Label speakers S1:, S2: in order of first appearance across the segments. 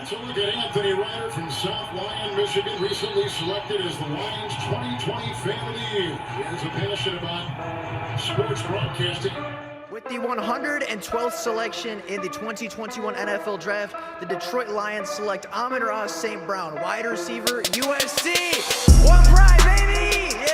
S1: So look at Anthony Ryder from South Lyon, Michigan, recently selected as the Lions 2020 Fan of the Year. He has a passion about sports broadcasting.
S2: With the 112th selection in the 2021 NFL Draft, the Detroit Lions select Amon-Ra St. Brown, wide receiver, USC. One pride, baby! Yeah!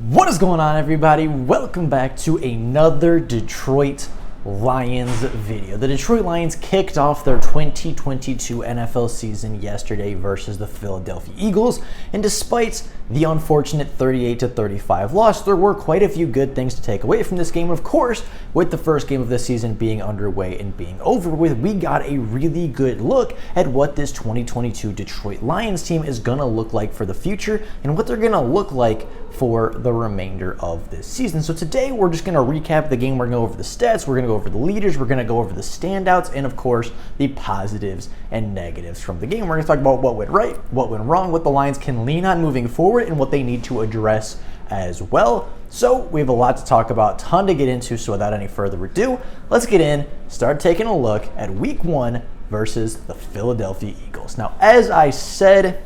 S3: What is going on, everybody? Welcome back to another Detroit Lions video. The Detroit Lions kicked off their 2022 NFL season yesterday versus the Philadelphia Eagles, and despite the unfortunate 38-35 loss, there were quite a few good things to take away from this game. Of course, with the first game of the season being underway and being over with, we got a really good look at what this 2022 Detroit Lions team is going to look like for the future and what they're going to look like for the remainder of this season. So today we're just going to recap the game. We're going to go over the stats, we're going to go over the leaders, we're going to go over the standouts, and of course the positives and negatives from the game. We're going to talk about what went right, what went wrong, what the Lions can lean on moving forward, and what they need to address as well. So we have a lot to talk about, ton to get into, so without any further ado, let's get in, start taking a look at week one versus the Philadelphia Eagles. Now, as I said,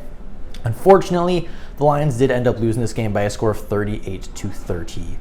S3: unfortunately, the Lions did end up losing this game by a score of 38-35.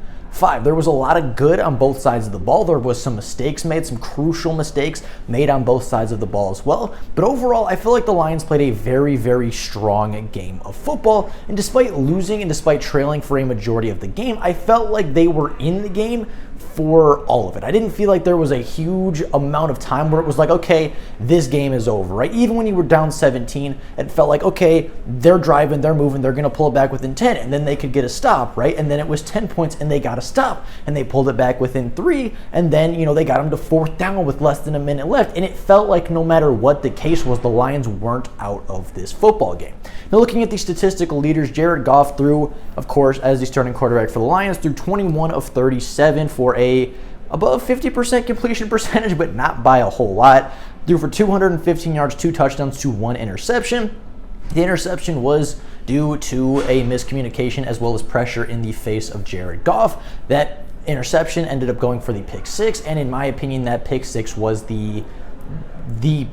S3: There was a lot of good on both sides of the ball. There was some mistakes made, some crucial mistakes made on both sides of the ball as well. But overall, I feel like the Lions played a very, very strong game of football. And despite losing and despite trailing for a majority of the game, I felt like they were in the game for all of it. I didn't feel like there was a huge amount of time where it was like, okay, this game is over, right? Even when you were down 17, it felt like, okay, they're driving, they're moving, they're going to pull it back within 10, and then they could get a stop, right? And then it was 10 points, and they got a stop, and they pulled it back within 3, and then, they got them to fourth down with less than a minute left, and it felt like no matter what the case was, the Lions weren't out of this football game. Now, looking at the statistical leaders, Jared Goff threw, of course, as the starting quarterback for the Lions, threw 21 of 37 for above 50% completion percentage, but not by a whole lot. Threw for 215 yards, 2 touchdowns to 1 interception. The interception was due to a miscommunication as well as pressure in the face of Jared Goff. That interception ended up going for the pick 6, and in my opinion, that pick 6 was the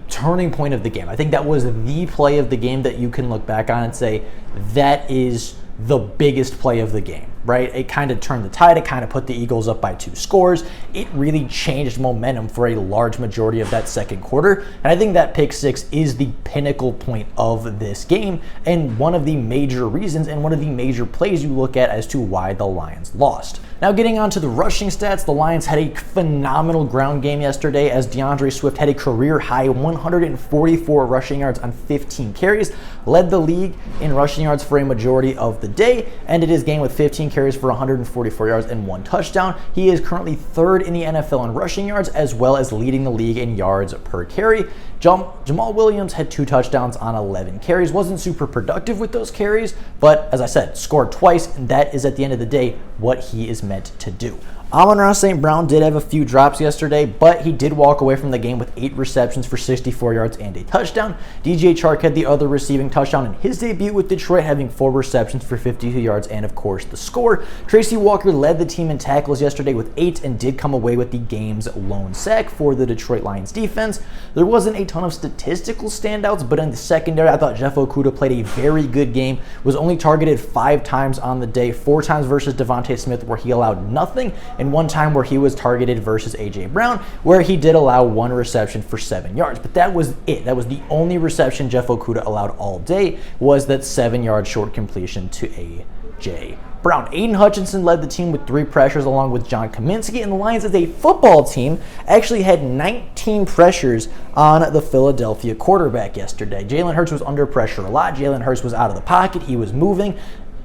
S3: turning point of the game. I think that was the play of the game that you can look back on and say that is the biggest play of the game, right? It kind of turned the tide. It kind of put the Eagles up by 2 scores. It really changed momentum for a large majority of that second quarter. And I think that pick 6 is the pinnacle point of this game and one of the major reasons and one of the major plays you look at as to why the Lions lost. Now, getting on to the rushing stats, the Lions had a phenomenal ground game yesterday as DeAndre Swift had a career-high 144 rushing yards on 15 carries, led the league in rushing yards for a majority of the day, ended his game with 15 carries for 144 yards and 1 touchdown. He is currently 3rd in the NFL in rushing yards as well as leading the league in yards per carry. Jamal Williams had 2 touchdowns on 11 carries. Wasn't super productive with those carries, but as I said, scored twice, and that is at the end of the day what he is meant to do. Amon-Ra St. Brown did have a few drops yesterday, but he did walk away from the game with 8 receptions for 64 yards and a touchdown. DJ Chark had the other receiving touchdown in his debut with Detroit, having 4 receptions for 52 yards and, of course, the score. Tracy Walker led the team in tackles yesterday with 8 and did come away with the game's lone sack for the Detroit Lions defense. There wasn't a ton of statistical standouts, but in the secondary, I thought Jeff Okudah played a very good game, was only targeted 5 times on the day, 4 times versus Devontae Smith where he allowed nothing, and 1 time where he was targeted versus A.J. Brown, where he did allow 1 reception for 7 yards. But that was it. That was the only reception Jeff Okudah allowed all day, was that 7-yard short completion to A.J. Brown. Aiden Hutchinson led the team with 3 pressures along with John Kaminsky, and the Lions as a football team actually had 19 pressures on the Philadelphia quarterback yesterday. Jalen Hurts was under pressure a lot. Jalen Hurts was out of the pocket. He was moving.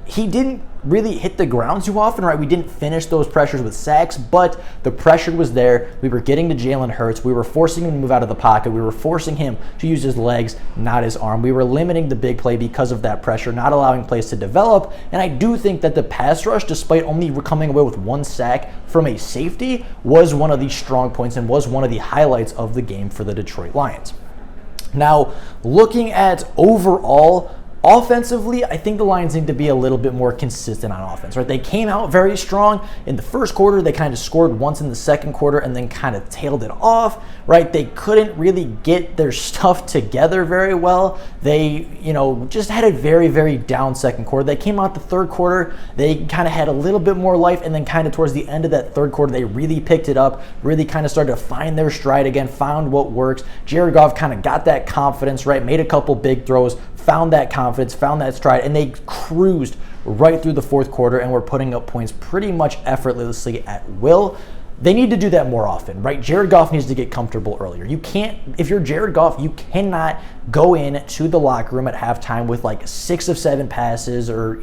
S3: he didn't really hit the ground too often, right? We didn't finish those pressures with sacks, but the pressure was there. We were getting to Jalen Hurts. We were forcing him to move out of the pocket. We were forcing him to use his legs, not his arm. We were limiting the big play because of that pressure, not allowing plays to develop. And I do think that the pass rush, despite only coming away with 1 sack from a safety, was one of the strong points and was one of the highlights of the game for the Detroit Lions. Now, looking at overall offensively, I think the Lions need to be a little bit more consistent on offense, right? They came out very strong in the first quarter. They kind of scored once in the second quarter and then kind of tailed it off, right? They couldn't really get their stuff together very well. They, just had a very, very down second quarter. They came out the third quarter. They kind of had a little bit more life, and then kind of towards the end of that third quarter, they really picked it up, really kind of started to find their stride again, found what works. Jared Goff kind of got that confidence, right? Made a couple big throws, found that confidence, found that stride, and they cruised right through the fourth quarter and were putting up points pretty much effortlessly at will. They need to do that more often, right? Jared Goff needs to get comfortable earlier. You can't, if you're Jared Goff, you cannot go in to the locker room at halftime with like 6 of 7 passes, or,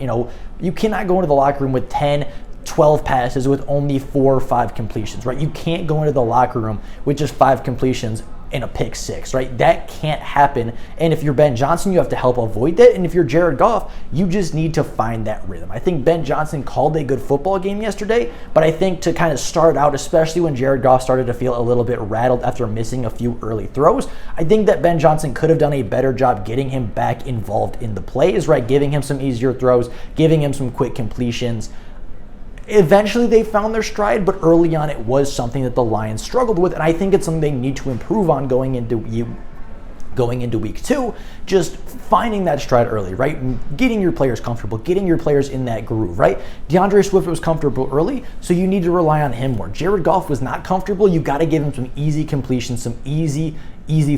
S3: you cannot go into the locker room with 10, 12 passes with only 4 or 5 completions, right? You can't go into the locker room with just 5 completions in a pick 6, right? That can't happen. And if you're Ben Johnson, you have to help avoid that. And if you're Jared Goff, you just need to find that rhythm. I think Ben Johnson called a good football game yesterday, but I think to kind of start out, especially when Jared Goff started to feel a little bit rattled after missing a few early throws, I think that Ben Johnson could have done a better job getting him back involved in the plays, right? Giving him some easier throws, giving him some quick completions. Eventually they found their stride, but early on it was something that the Lions struggled with, and I think it's something they need to improve on going into week 2, just finding that stride early, right? Getting your players comfortable, getting your players in that groove, right? DeAndre Swift was comfortable early, so you need to rely on him more. Jared Goff was not comfortable. You got to give him some easy completions, some easy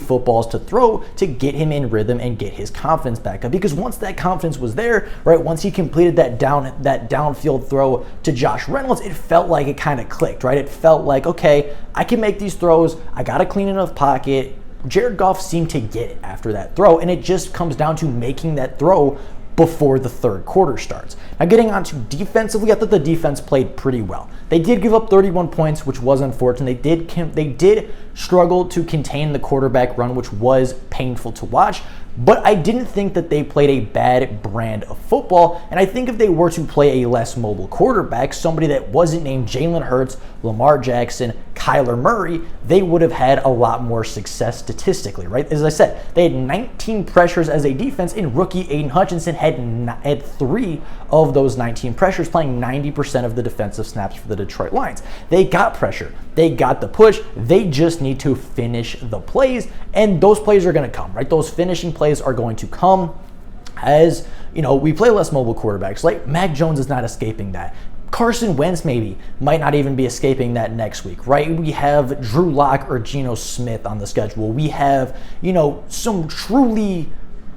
S3: footballs to throw to get him in rhythm and get his confidence back up. Because once that confidence was there, right, once he completed that downfield throw to Josh Reynolds, it felt like it kind of clicked, right? It felt like, okay, I can make these throws. I got a clean enough pocket. Jared Goff seemed to get it after that throw, and it just comes down to making that throw before the third quarter starts. Now, getting on to defensively, I thought the defense played pretty well. They did give up 31 points, which was unfortunate. They did struggle to contain the quarterback run, which was painful to watch. But I didn't think that they played a bad brand of football. And I think if they were to play a less mobile quarterback, somebody that wasn't named Jalen Hurts, Lamar Jackson, Kyler Murray, they would have had a lot more success statistically, right? As I said, they had 19 pressures as a defense, and rookie Aiden Hutchinson had 3 of those 19 pressures, playing 90% of the defensive snaps for the Detroit Lions. They got pressure. They got the push. They just need to finish the plays, and those plays are going to come, right? Those finishing plays are going to come as, we play less mobile quarterbacks. Like Mac Jones is not escaping that. Carson Wentz might not even be escaping that next week, right? We have Drew Lock or Geno Smith on the schedule. We have, some truly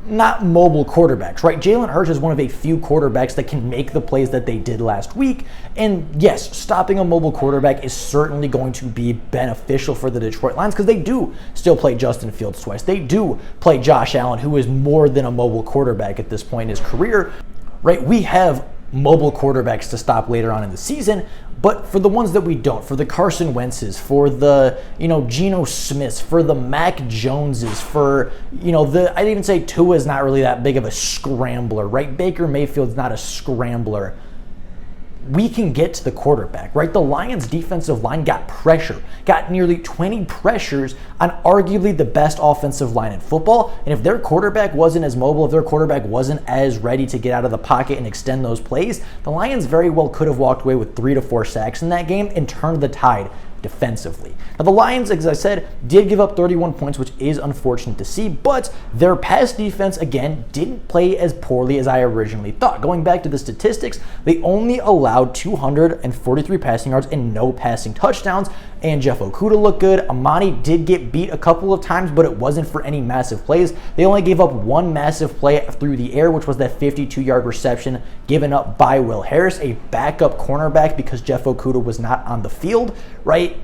S3: not mobile quarterbacks, right? Jalen Hurts is one of a few quarterbacks that can make the plays that they did last week. And yes, stopping a mobile quarterback is certainly going to be beneficial for the Detroit Lions because they do still play Justin Fields twice. They do play Josh Allen, who is more than a mobile quarterback at this point in his career, right? We have mobile quarterbacks to stop later on in the season, but for the ones that we don't, for the Carson Wentzes, for the, Geno Smiths, for the Mac Joneses, for, I'd even say Tua is not really that big of a scrambler, right? Baker Mayfield's not a scrambler. We can get to the quarterback, right? The Lions defensive line got pressure, got nearly 20 pressures on arguably the best offensive line in football. And if their quarterback wasn't as mobile, if their quarterback wasn't as ready to get out of the pocket and extend those plays, the Lions very well could have walked away with 3 to 4 sacks in that game and turned the tide defensively. Now, the Lions, as I said, did give up 31 points, which is unfortunate to see, but their pass defense, again, didn't play as poorly as I originally thought. Going back to the statistics, they only allowed 243 passing yards and no passing touchdowns, and Jeff Okudah looked good. Amani did get beat a couple of times, but it wasn't for any massive plays. They only gave up 1 massive play through the air, which was that 52-yard reception given up by Will Harris, a backup cornerback because Jeff Okudah was not on the field, right?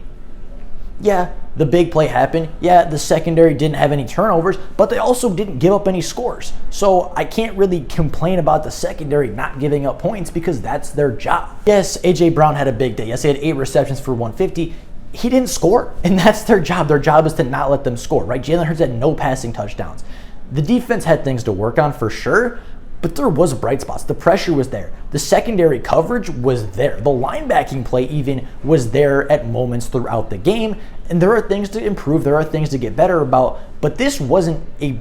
S3: Yeah, The big play happened. Yeah, the secondary didn't have any turnovers, but they also didn't give up any scores. So I can't really complain about the secondary not giving up points because that's their job. Yes, A.J. Brown had a big day. Yes, he had 8 receptions for 150. He didn't score, and that's their job. Their job is to not let them score, right? Jalen Hurts had no passing touchdowns. The defense had things to work on for sure, but there was bright spots. The pressure was there. The secondary coverage was there. The linebacking play even was there at moments throughout the game. And there are things to improve. There are things to get better about. But this wasn't it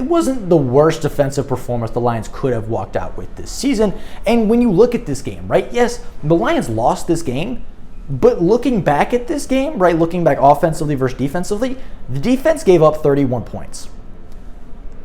S3: wasn't the worst defensive performance the Lions could have walked out with this season. And when you look at this game, right? Yes, the Lions lost this game. But looking back at this game, right? Looking back offensively versus defensively, the defense gave up 31 points.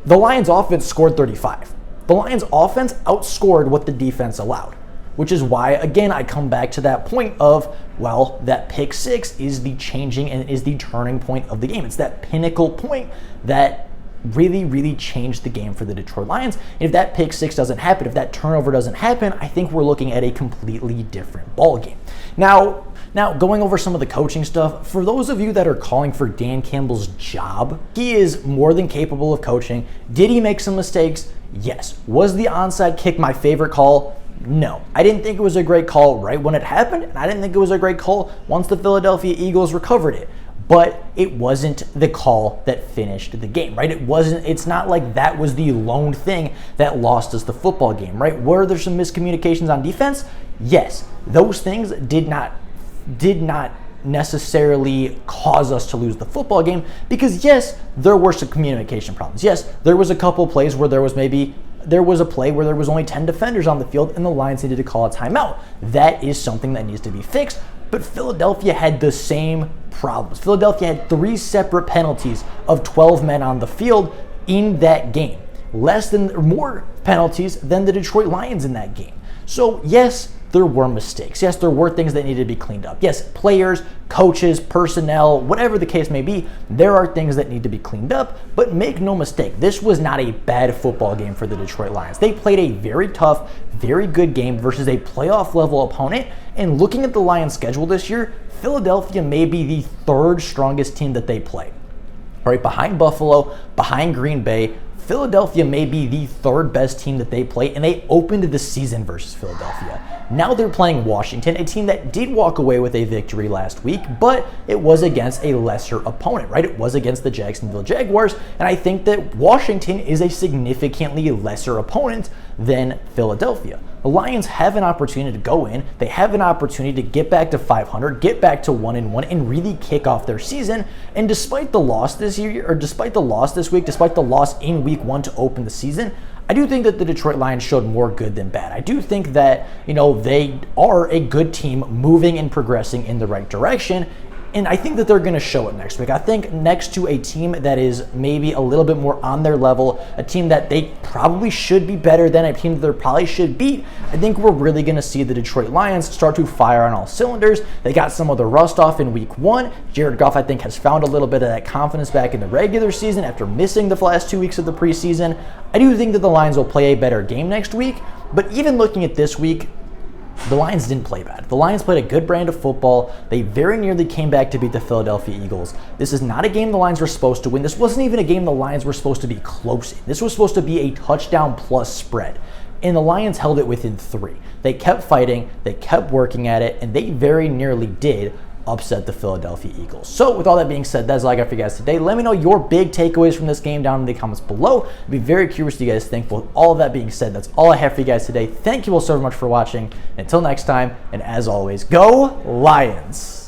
S3: The Lions offense scored 35. The Lions offense outscored what the defense allowed, which is why, again, I come back to that point of, well, that pick 6 is the changing and is the turning point of the game. It's that pinnacle point that really, really changed the game for the Detroit Lions. And if that pick 6 doesn't happen, if that turnover doesn't happen, I think we're looking at a completely different ball game. Now, going over some of the coaching stuff, for those of you that are calling for Dan Campbell's job, he is more than capable of coaching. Did he make some mistakes? Yes. Was the onside kick my favorite call? No. I didn't think it was a great call right when it happened, and I didn't think it was a great call once the Philadelphia Eagles recovered it. But it wasn't the call that finished the game, right? It's not like that was the lone thing that lost us the football game, right? Were there some miscommunications on defense? Yes. Those things did not necessarily cause us to lose the football game because, yes, there were some communication problems. Yes, there was a couple plays where there was a play where there was only 10 defenders on the field and the Lions needed to call a timeout. That is something that needs to be fixed. But Philadelphia had the same problems. Philadelphia had 3 separate penalties of 12 men on the field in that game. More penalties than the Detroit Lions in that game. So, yes, there were mistakes. Yes, there were things that needed to be cleaned up. Yes, players, coaches, personnel, whatever the case may be, there are things that need to be cleaned up, but make no mistake, this was not a bad football game for the Detroit Lions. They played a very tough, very good game versus a playoff level opponent, and looking at the Lions' schedule this year, Philadelphia may be the 3rd strongest team that they play. Right behind Buffalo, behind Green Bay, Philadelphia may be the 3rd best team that they play, and they opened the season versus Philadelphia. Now they're playing Washington, a team that did walk away with a victory last week, but it was against a lesser opponent, right? It was against the Jacksonville Jaguars, and I think that Washington is a significantly lesser opponent than Philadelphia. The Lions have an opportunity to go in. They have an opportunity to get back to 500, get back to 1-1, and really kick off their season. And despite the loss this year, or despite the loss this week, despite the loss in week 1 to open the season, I do think that the Detroit Lions showed more good than bad. I do think that, they are a good team moving and progressing in the right direction. And I think that they're going to show it next week. I think next to a team that is maybe a little bit more on their level, a team that they probably should be better than, a team that they probably should beat, I think we're really going to see the Detroit Lions start to fire on all cylinders. They got some of the rust off in week 1. Jared Goff, I think, has found a little bit of that confidence back in the regular season after missing the last 2 weeks of the preseason. I do think that the Lions will play a better game next week, but even looking at this week, the Lions didn't play bad. The Lions played a good brand of football. They very nearly came back to beat the Philadelphia Eagles. This is not a game the Lions were supposed to win. This wasn't even a game the Lions were supposed to be close in. This was supposed to be a touchdown plus spread. And the Lions held it within 3. They kept fighting, they kept working at it, and they very nearly did upset the Philadelphia Eagles. So with all that being said, that's all I got for you guys today. Let me know your big takeaways from this game down in the comments below. I'd be very curious what you guys think. With all of that being said, that's all I have for you guys today. Thank you all so much for watching. Until next time, and as always, go Lions!